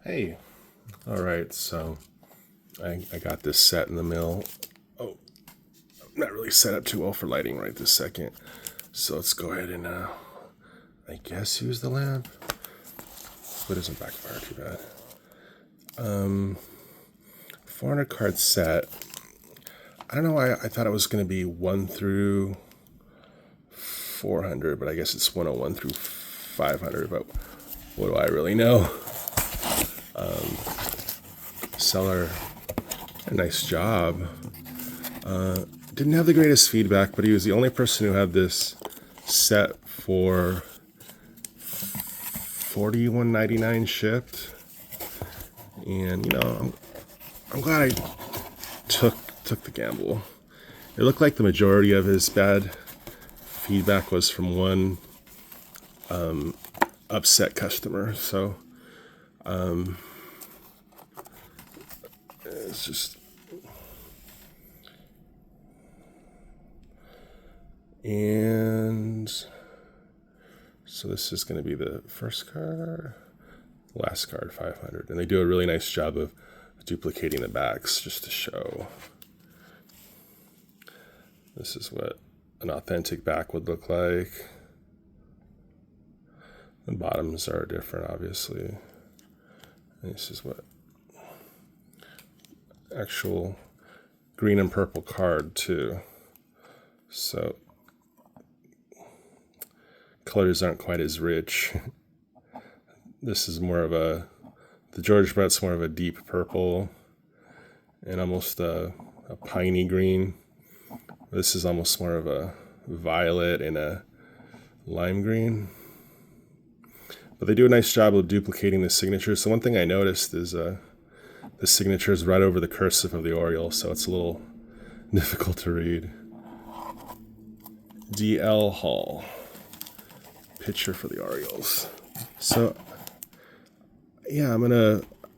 Hey, all right, so I got this set in the mail. Oh, I'm not really set up too well for lighting right this second. So let's go ahead and, I guess, use the lamp. But it doesn't backfire too bad. 400 card set. I don't know why I thought it was going to be 1 through 400, but I guess it's 101 through 500, but what do I really know? Seller, a nice job. Didn't have the greatest feedback, but he was the only person who had this set for $41.99 shipped. And you know, I'm glad I took the gamble. It looked like the majority of his bad feedback was from one upset customer. So it's just, and so this is going to be the first card, last card, 500, and they do a really nice job of duplicating the backs just to show. This is what an authentic back would look like. The bottoms are different, obviously. And this is what actual green and purple card too. So colors aren't quite as rich. This is more of the George Brett's more of a deep purple and almost a piney green. This is almost more of a violet and a lime green. But they do a nice job of duplicating the signatures. So one thing I noticed is the signature is right over the cursive of the Oriole, so it's a little difficult to read. D.L. Hall. Pitcher for the Orioles. So, yeah,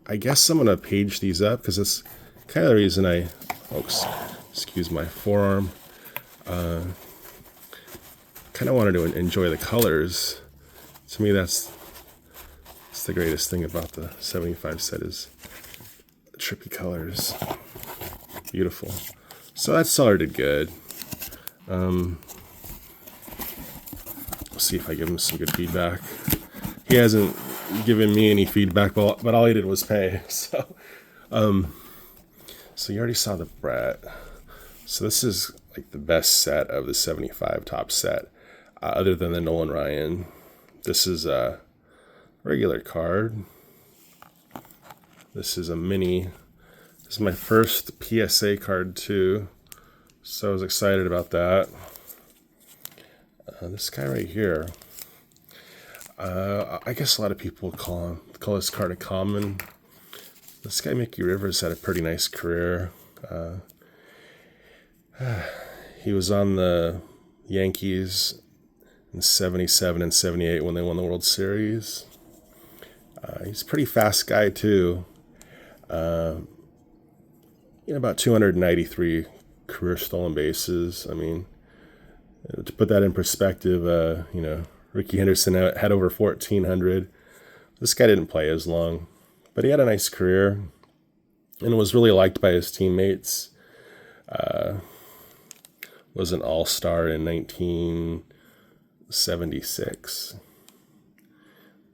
I guess I'm gonna page these up because it's kind of the reason excuse my forearm. Kind of wanted to enjoy the colors. To me, that's the greatest thing about the 75 set is the trippy colors. Beautiful. So that seller did good. We'll see if I give him some good feedback. He hasn't given me any feedback, but all he did was pay. So you already saw the Brett. So this is like the best set of the 75 top set, other than the Nolan Ryan. This is a regular card. This is a mini. This is my first PSA card too, so I was excited about that. This guy right here, I guess a lot of people call this card a common. This guy, Mickey Rivers, had a pretty nice career. He was on the Yankees in 77 and 78 when they won the World Series. He's a pretty fast guy too. About 293 career stolen bases. I mean, to put that in perspective, Ricky Henderson had over 1,400. This guy didn't play as long, but he had a nice career and was really liked by his teammates. Was an all-star in 1976.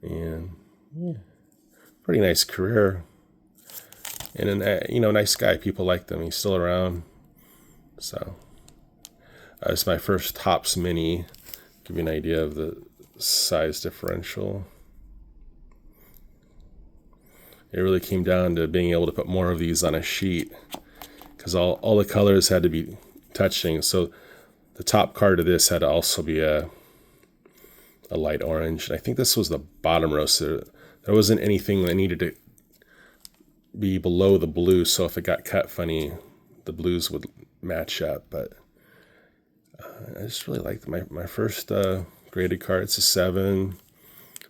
And yeah, pretty nice career. And nice guy. People liked him. He's still around. So it's my first Topps Mini. Give you an idea of the size differential. It really came down to being able to put more of these on a sheet because all the colors had to be touching. So the top card of this had to also be a light orange. And I think this was the bottom row. So there wasn't anything that needed to be below the blue. So if it got cut funny, the blues would match up. But I just really liked my first graded card. It's a 7.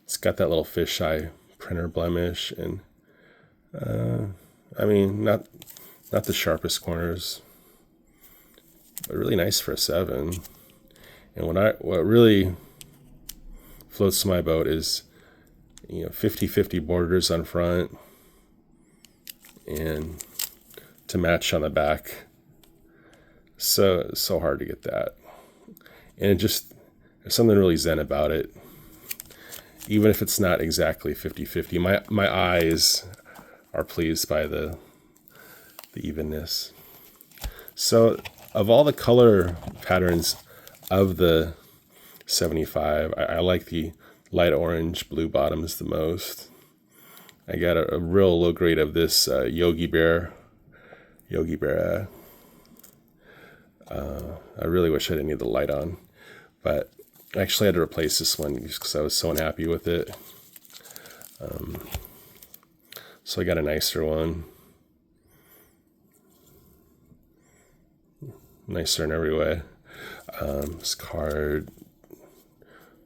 It's got that little fisheye printer blemish, and not the sharpest corners, but really nice for a 7. And what really floats my boat is 50-50 borders on front, and to match on the back. So hard to get that. And it just, there's something really zen about it. Even if it's not exactly 50-50, my eyes are pleased by the evenness. So of all the color patterns of the 75, I like the light orange blue bottoms the most. I got a real low grade of this Yogi Bear. I really wish I didn't need the light on, but I actually had to replace this one just because I was so unhappy with it. So I got a nicer one. Nicer in every way. This card,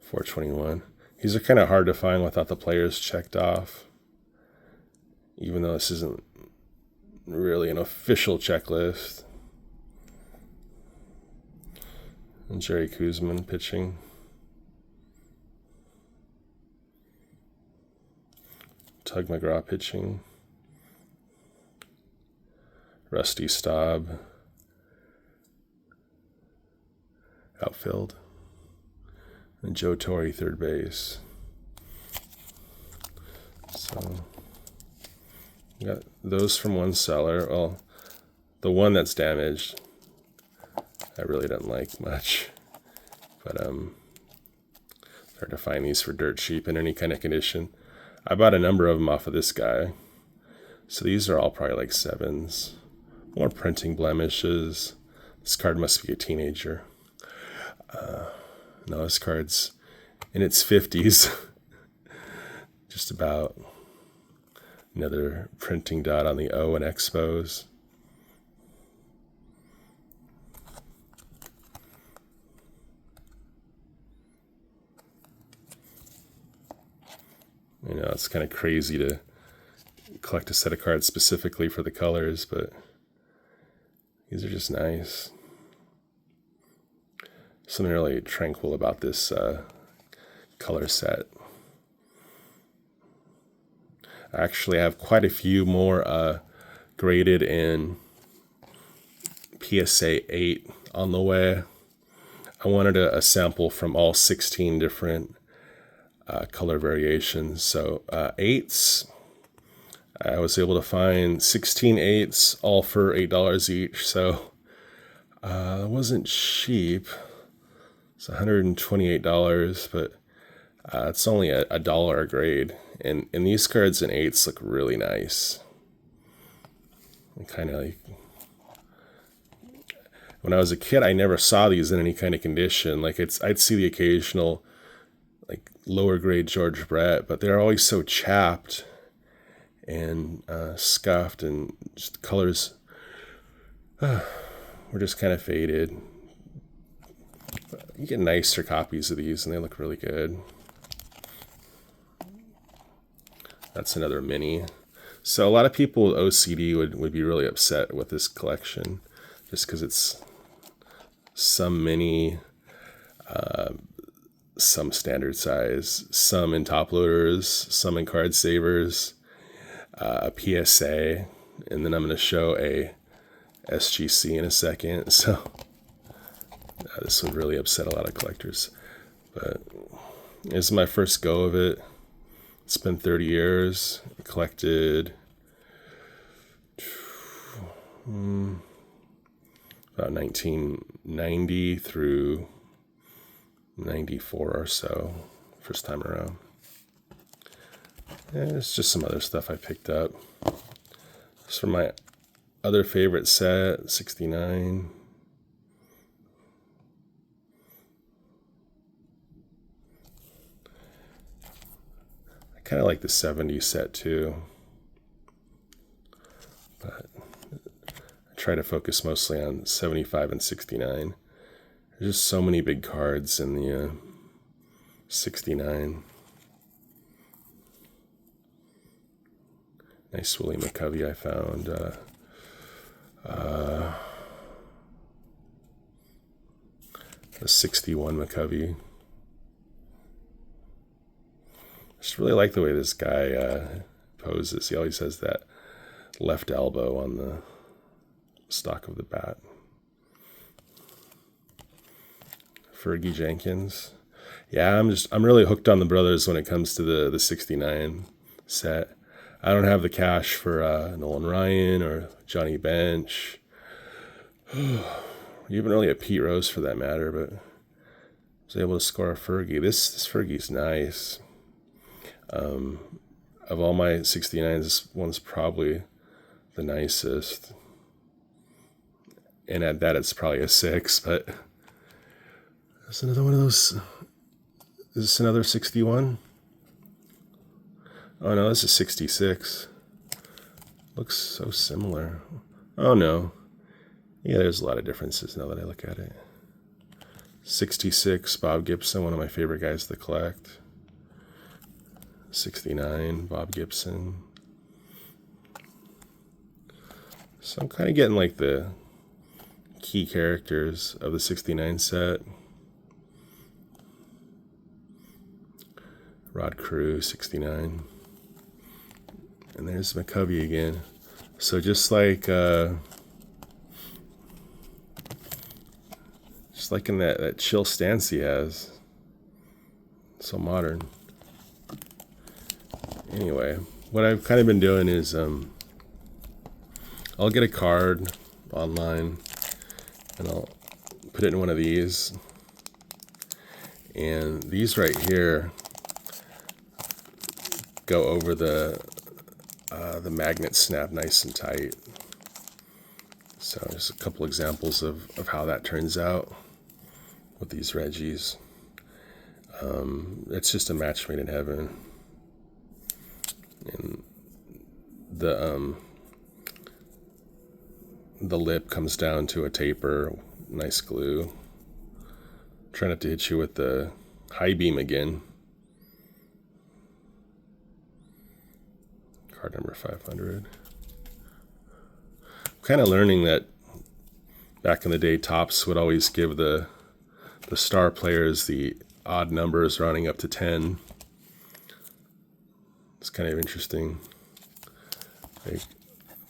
421. These are kind of hard to find without the players checked off. Even though this isn't really an official checklist. And Jerry Kuzman pitching. Tug McGraw pitching. Rusty Staub. Outfield. And Joe Torre third base. So we got those from one seller. Well, the one that's damaged I really don't like much, but hard to find these for dirt cheap in any kind of condition. I bought a number of them off of this guy, so these are all probably like 7s. More printing blemishes. This card must be a teenager. No, this card's in its 50s. Just about. Another printing dot on the O and expos. You know, it's kind of crazy to collect a set of cards specifically for the colors, but these are just nice. Something really tranquil about this color set. I actually have quite a few more graded in PSA 8 on the way. I wanted a sample from all 16 different color variations. So 8s, I was able to find 16 8s, all for $8 each. So it wasn't cheap. It's $128, but it's only a dollar a grade. And these cards in 8s look really nice. Kind of like, when I was a kid, I never saw these in any kind of condition. Like I'd see the occasional like lower grade George Brett, but they're always so chapped and scuffed, and just colors were just kind of faded. But you get nicer copies of these, and they look really good. That's another mini. So a lot of people with OCD would be really upset with this collection, just because it's some mini, some standard size, some in top loaders, some in card savers, a PSA, and then I'm going to show a SGC in a second. So this would really upset a lot of collectors. But this is my first go of it. It's been 30 years. I collected about 1990 through 94 or so, first time around. And it's just some other stuff I picked up. It's from my other favorite set, 69. I kind of like the 70s set too, but I try to focus mostly on 75 and 69. There's just so many big cards in the 69. Nice Willie McCovey I found. The 61 McCovey. I just really like the way this guy poses. He always has that left elbow on the stock of the bat. Fergie Jenkins. Yeah, I'm really hooked on the brothers when it comes to the 69 set. I don't have the cash for Nolan Ryan or Johnny Bench. Even really a Pete Rose for that matter, but I was able to score a Fergie. This Fergie's nice. Of all my 69s, this one's probably the nicest. And at that, it's probably a 6, but there's another one of those. Is this another 61? Oh no, this is 66. Looks so similar. Oh no. Yeah, there's a lot of differences now that I look at it. 66, Bob Gibson, one of my favorite guys to collect. 69, Bob Gibson. So I'm kind of getting like the key characters of the 69 set. Rod Crew, 69. And there's McCovey again. So just like in that chill stance he has. So modern. Anyway, what I've kind of been doing is I'll get a card online and I'll put it in one of these. And these right here go over the magnet snap nice and tight. So just a couple examples of how that turns out with these Reggies. It's just a match made in heaven. And the lip comes down to a taper, nice glue. Try not to hit you with the high beam again. Card number 500. I'm kind of learning that back in the day, Topps would always give the star players the odd numbers running up to 10. It's kind of interesting. Like,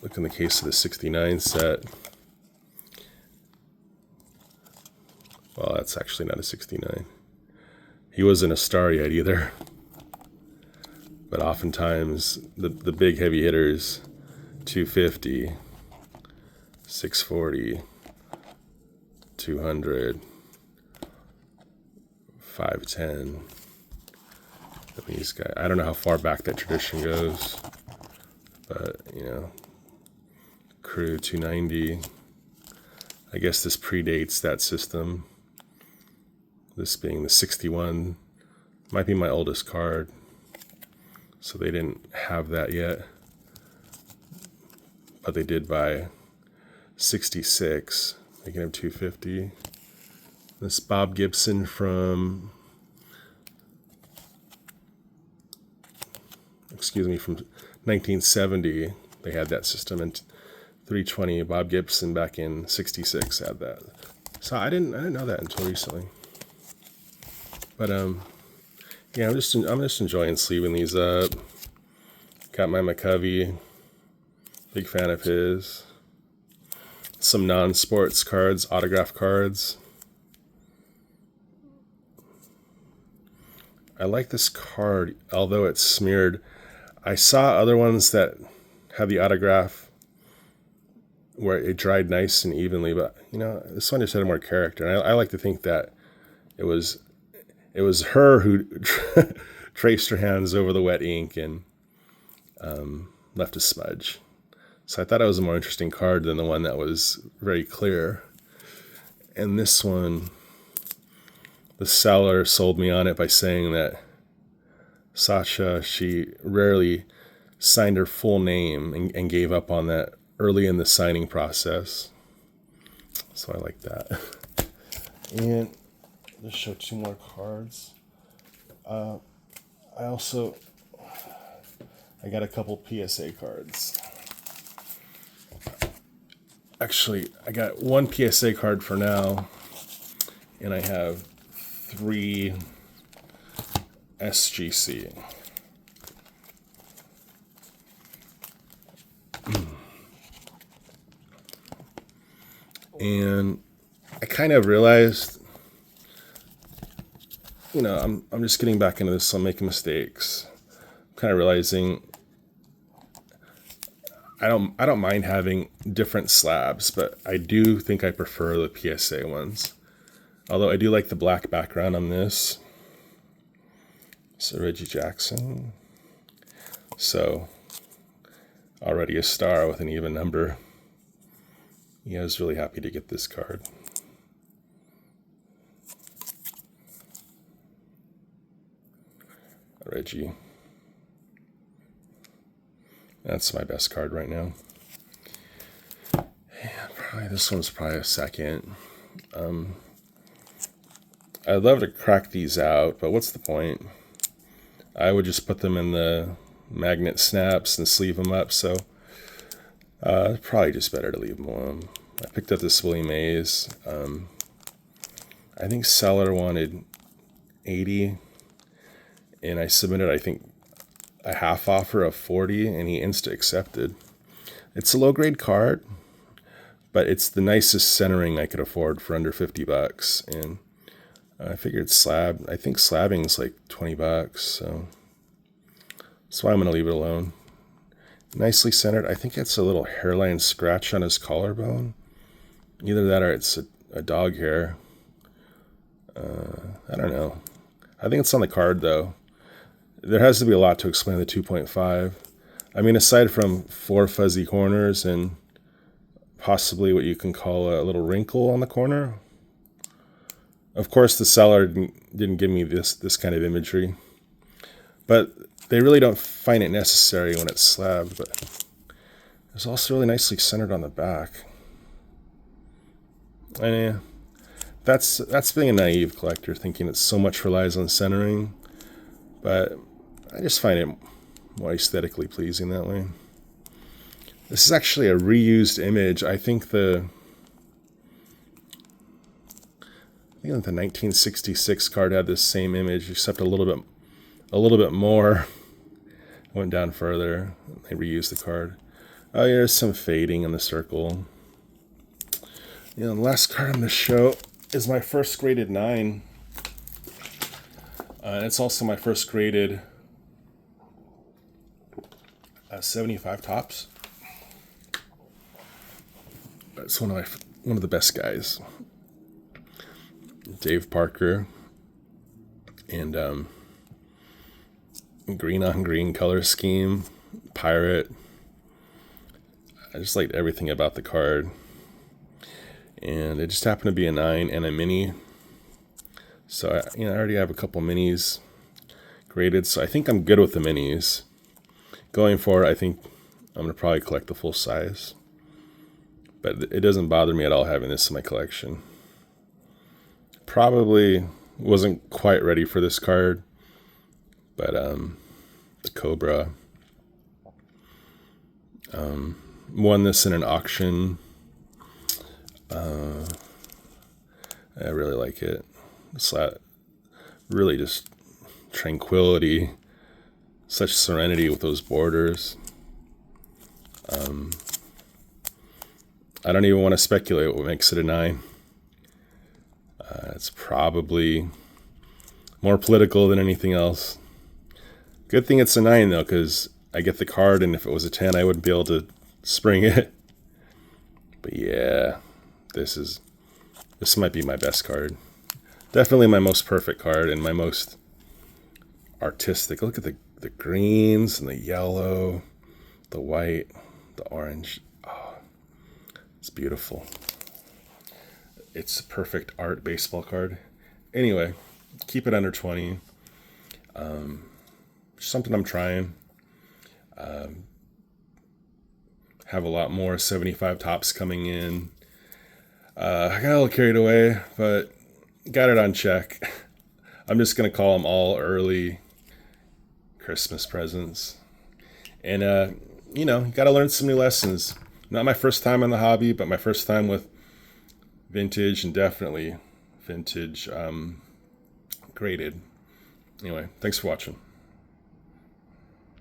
look in the case of the 69 set. Well, that's actually not a 69. He wasn't a star yet either. But oftentimes, the big heavy hitters, 250, 640, 200, 510. These guys, I don't know how far back that tradition goes, but you know, Crew 290. I guess this predates that system. This being the 61, might be my oldest card, so they didn't have that yet, but they did by 66, making him 250. This Bob Gibson from 1970, they had that system, and 320 Bob Gibson back in 66 had that. So I didn't know that until recently. But yeah, I'm just enjoying sleeving these up. Got my McCovey, big fan of his. Some non-sports cards, autograph cards. I like this card, although it's smeared. I saw other ones that had the autograph where it dried nice and evenly, but you know, this one just had more character. And I like to think that it was her who traced her hands over the wet ink and left a smudge. So I thought it was a more interesting card than the one that was very clear. And this one, the seller sold me on it by saying that Sasha, she rarely signed her full name and gave up on that early in the signing process. So I like that. And let's show two more cards. I got a couple PSA cards. Actually, I got one PSA card for now, and I have 3 SGC. And I kind of realized, I'm just getting back into this, so I'm making mistakes. I'm kind of realizing I don't mind having different slabs, but I do think I prefer the PSA ones. Although I do like the black background on this. So Reggie Jackson. So already a star with an even number. Yeah, I was really happy to get this card. Reggie. That's my best card right now. Yeah, probably this one's probably a second. I'd love to crack these out, but what's the point? I would just put them in the magnet snaps and sleeve them up, so probably just better to leave them alone. I picked up this Willie Mays. I think seller wanted 80, and I submitted, I think, a half offer of 40, and he insta accepted. It's a low grade card, but it's the nicest centering I could afford for under $50, and I figured I think slabbing's like $20, so that's why I'm gonna leave it alone. Nicely centered. I think it's a little hairline scratch on his collarbone. Either that or it's a dog hair. I don't know. I think it's on the card though. There has to be a lot to explain the 2.5. I mean, aside from 4 fuzzy corners and possibly what you can call a little wrinkle on the corner. Of course, the seller didn't give me this kind of imagery, but they really don't find it necessary when it's slabbed. But it's also really nicely centered on the back. And yeah, that's being a naive collector, thinking that so much relies on centering, but I just find it more aesthetically pleasing that way. This is actually a reused image. I think the 1966 card had this same image, except a little bit more. Went down further. They reused the card. Oh, yeah, there's some fading in the circle. The last card I'm going to show is my first graded 9. It's also my first graded 75 tops. It's one of the best guys. Dave Parker, and green on green color scheme, pirate. I just liked everything about the card, and it just happened to be a 9 and a mini. So I already have a couple minis graded, so I think I'm good with the minis. Going forward, I think I'm gonna probably collect the full size, but it doesn't bother me at all having this in my collection. Probably wasn't quite ready for this card, but the Cobra, won this in an auction. I really like it. It's really just tranquility, such serenity with those borders. I don't even want to speculate what makes it a 9. It's probably more political than anything else. Good thing it's a 9 though, because I get the card, and if it was a 10, I wouldn't be able to spring it. But yeah, this might be my best card. Definitely my most perfect card and my most artistic. Look at the greens and the yellow, the white, the orange. Oh, it's beautiful. It's a perfect art baseball card. Anyway, keep it under 20. Something I'm trying. Have a lot more 75 tops coming in. I got a little carried away, but got it on check. I'm just going to call them all early Christmas presents. And, you got to learn some new lessons. Not my first time in the hobby, but my first time with vintage, and definitely vintage graded. Anyway, thanks for watching.